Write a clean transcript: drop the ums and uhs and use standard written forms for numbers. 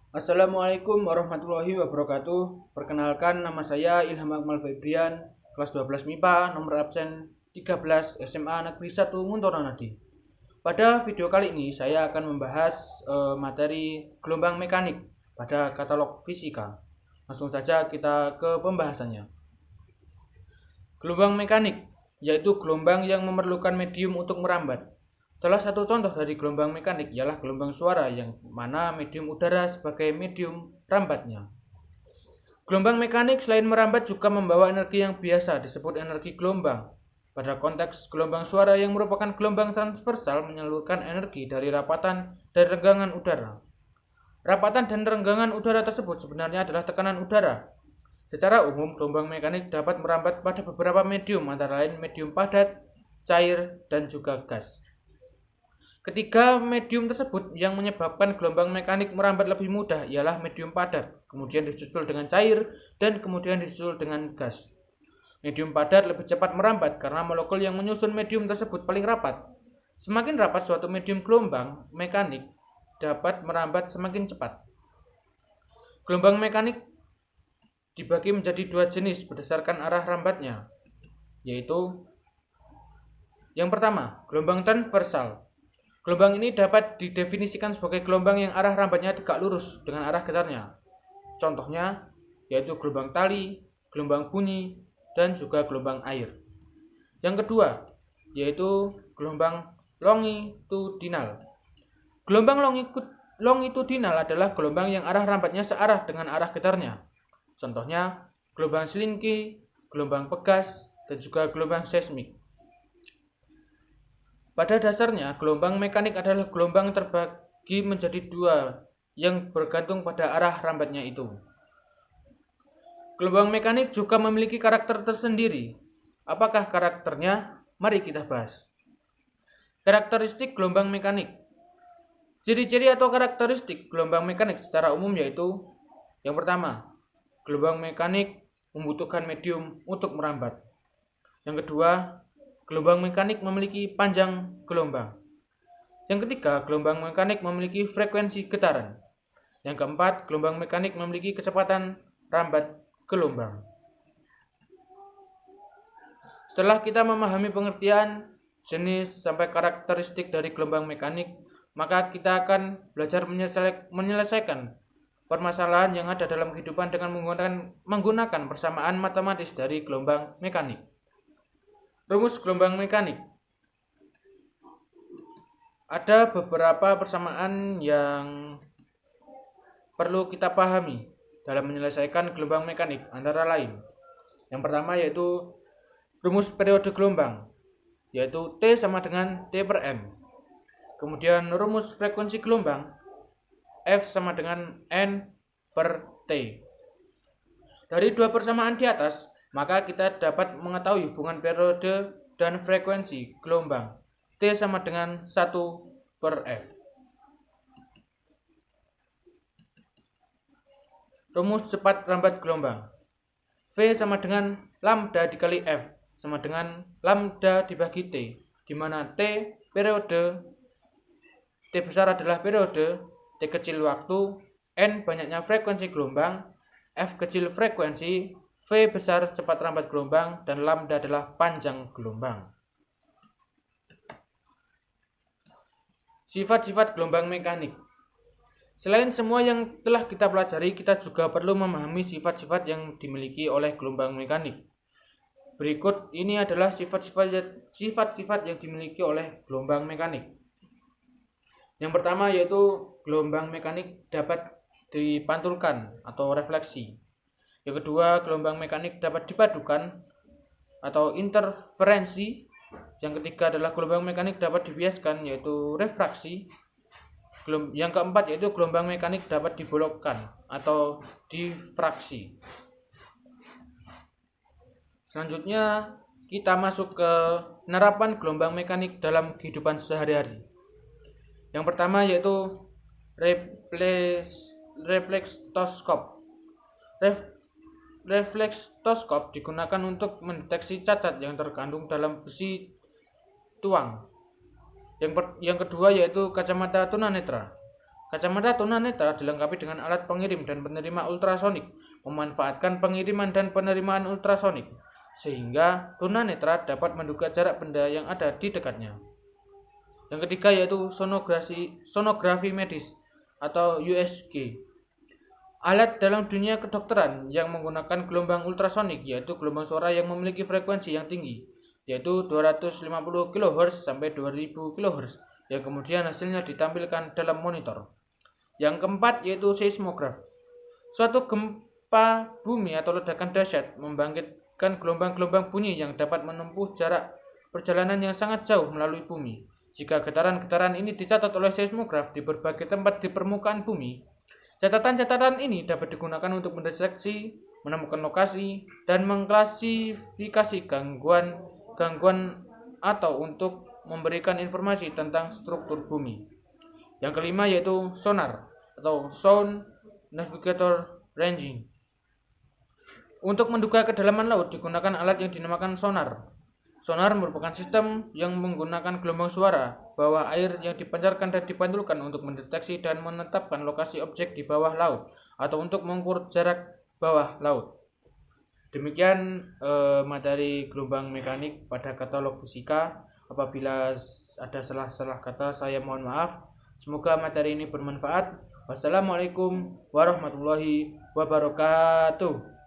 Assalamualaikum warahmatullahi wabarakatuh. Perkenalkan, nama saya Ilham Akmal Febrian, kelas 12 MIPA, nomor absen 13 SMA Negeri 1 Nguntoronadi. Pada video kali ini saya akan membahas materi gelombang mekanik pada katalog fisika. Langsung saja kita ke pembahasannya. Gelombang mekanik yaitu gelombang yang memerlukan medium untuk merambat. Salah satu contoh dari gelombang mekanik ialah gelombang suara yang mana medium udara sebagai medium rambatnya. Gelombang mekanik selain merambat juga membawa energi yang biasa disebut energi gelombang. Pada konteks gelombang suara yang merupakan gelombang transversal menyalurkan energi dari rapatan dan renggangan udara. Rapatan dan renggangan udara tersebut sebenarnya adalah tekanan udara. Secara umum, gelombang mekanik dapat merambat pada beberapa medium antara lain medium padat, cair, dan juga gas. Ketiga medium tersebut yang menyebabkan gelombang mekanik merambat lebih mudah ialah medium padat, kemudian disusul dengan cair, dan kemudian disusul dengan gas. Medium padat lebih cepat merambat karena molekul yang menyusun medium tersebut paling rapat. Semakin rapat suatu medium gelombang mekanik dapat merambat semakin cepat. Gelombang mekanik dibagi menjadi dua jenis berdasarkan arah rambatnya, yaitu yang pertama, gelombang transversal. Gelombang ini dapat didefinisikan sebagai gelombang yang arah rambatnya tegak lurus dengan arah getarnya. Contohnya yaitu gelombang tali, gelombang bunyi, dan juga gelombang air. Yang kedua yaitu gelombang longitudinal. Gelombang longitudinal adalah gelombang yang arah rambatnya searah dengan arah getarnya. Contohnya gelombang Slinky, gelombang pegas, dan juga gelombang seismik. Pada dasarnya, gelombang mekanik adalah gelombang terbagi menjadi dua yang bergantung pada arah rambatnya itu. Gelombang mekanik juga memiliki karakter tersendiri. Apakah karakternya? Mari kita bahas. Karakteristik gelombang mekanik. Ciri-ciri atau karakteristik gelombang mekanik secara umum yaitu yang pertama, gelombang mekanik membutuhkan medium untuk merambat. Yang kedua, gelombang mekanik memiliki panjang gelombang. Yang ketiga, gelombang mekanik memiliki frekuensi getaran. Yang keempat, gelombang mekanik memiliki kecepatan rambat gelombang. Setelah kita memahami pengertian, jenis, sampai karakteristik dari gelombang mekanik, maka kita akan belajar menyelesaikan permasalahan yang ada dalam kehidupan dengan menggunakan persamaan matematis dari gelombang mekanik. Rumus gelombang mekanik. Ada beberapa persamaan yang perlu kita pahami dalam menyelesaikan gelombang mekanik, antara lain. Yang pertama yaitu rumus periode gelombang, yaitu T sama dengan T per M. Kemudian rumus frekuensi gelombang, F sama dengan N per T. Dari dua persamaan di atas, maka kita dapat mengetahui hubungan periode dan frekuensi gelombang. T sama dengan 1 per F. Rumus cepat rambat gelombang. V sama dengan lambda dikali F sama dengan lambda dibagi T, di mana T periode, T besar adalah periode, T kecil waktu, N banyaknya frekuensi gelombang, F kecil frekuensi, V besar cepat rambat gelombang, dan lambda adalah panjang gelombang. Sifat-sifat gelombang mekanik. Selain semua yang telah kita pelajari, kita juga perlu memahami sifat-sifat yang dimiliki oleh gelombang mekanik. Berikut ini adalah sifat-sifat yang dimiliki oleh gelombang mekanik. Yang pertama yaitu gelombang mekanik dapat dipantulkan atau refleksi. Yang kedua, gelombang mekanik dapat dipadukan atau interferensi. Yang ketiga adalah gelombang mekanik dapat dibiaskan, yaitu refraksi. Yang keempat yaitu gelombang mekanik dapat dibelokkan atau difraksi. Selanjutnya kita masuk ke penerapan gelombang mekanik dalam kehidupan sehari-hari. Yang pertama yaitu reflektoskop. Reflektoskop digunakan untuk mendeteksi cacat yang terkandung dalam besi tuang. Yang kedua yaitu kacamata tunanetra. Kacamata tunanetra dilengkapi dengan alat pengirim dan penerima ultrasonik, memanfaatkan pengiriman dan penerimaan ultrasonik, sehingga tunanetra dapat menduga jarak benda yang ada di dekatnya. Yang ketiga yaitu sonografi medis atau USG. Alat dalam dunia kedokteran yang menggunakan gelombang ultrasonik, yaitu gelombang suara yang memiliki frekuensi yang tinggi, yaitu 250 kHz sampai 2000 kHz, yang kemudian hasilnya ditampilkan dalam monitor. Yang keempat yaitu seismograf. Suatu gempa bumi atau ledakan dahsyat membangkitkan gelombang-gelombang bunyi yang dapat menempuh jarak perjalanan yang sangat jauh melalui bumi. Jika getaran-getaran ini dicatat oleh seismograf di berbagai tempat di permukaan bumi, catatan-catatan ini dapat digunakan untuk mendeteksi, menemukan lokasi, dan mengklasifikasi gangguan atau untuk memberikan informasi tentang struktur bumi. Yang kelima yaitu sonar atau sound navigator ranging. Untuk menduga kedalaman laut digunakan alat yang dinamakan sonar. Sonar merupakan sistem yang menggunakan gelombang suara bawah air yang dipancarkan dan dipantulkan untuk mendeteksi dan menetapkan lokasi objek di bawah laut atau untuk mengukur jarak bawah laut. Demikian materi gelombang mekanik pada katalog fisika. Apabila ada salah-salah kata, saya mohon maaf. Semoga materi ini bermanfaat. Wassalamualaikum warahmatullahi wabarakatuh.